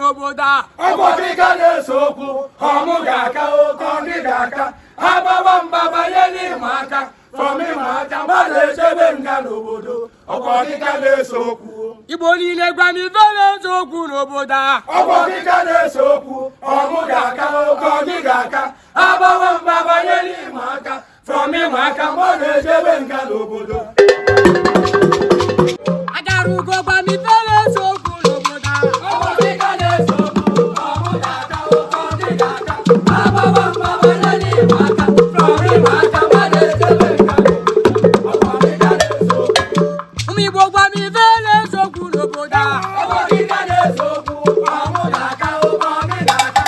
n'obodo ọgbọdịga na-esokwu ọmụ ga-aka oke ọgị ga-aka agbaba mba banye n'ịma aka from ịma aka mmadụ echebe nga n'obodo ọgbọdịga na-esokwu Igbo niile gwa m ife na-esokwu n'obodo ọgbọdịga na-esokwu ọmụ ga-aka oke ọgị ga-aka agbaba mba banye n'ịma aka from ịma aka mmadụ echebe nga n'obodo Agarugo gwa m ife na-esokwu n'obodo ọgbọdịga na-esokwu ọmụ ga-aka oke ọgị ga-aka agbaba mba banye n'ịma aka from ịma aka mmadụ echebe nga n'obodo ọgbọdịga na-esokwu ụmụ Igbo gwa m ife na-esokwu n'obodo ọgbọdịga na-esokwu ọmụ ga-aka oke ọgị ga-aka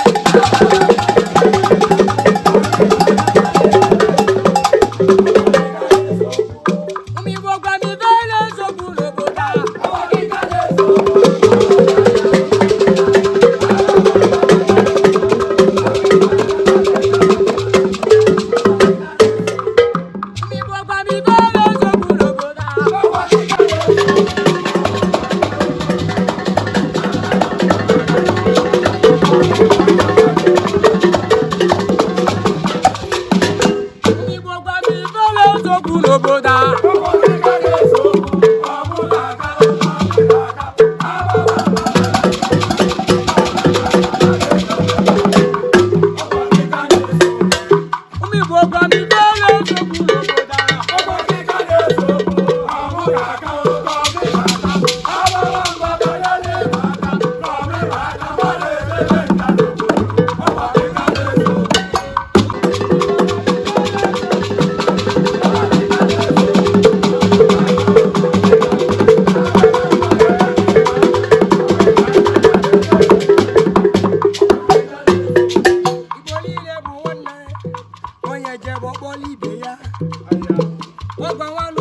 ụmụ Igbo gwa m ife na-esokwu n'obodo ọgbọdịga na-esokwu ụmụ Igbo gwa m ife na-esokwu n'obodo ụmụ Igbo gwa m ife na-esokwu n'obodo ọgbọdịga na-esokwu ọmụ ga-aka oke ọgị ga-aka agbaba mba ọgbọdịga na-esokwu ụmụ Igbo gwa m ife na-esokwu n'obodo ọgbọdịga na-esokwu ọmụ ga-aka oke ọgị ga-aka agbaba mba banye n'ịma aka from ịma aka mmadụ echebe nga n'obodo ọgbọdịga na-esokwu Igbo niile bụ nwanne onye jebe ọkpọla ibe ya ọgwa nwanne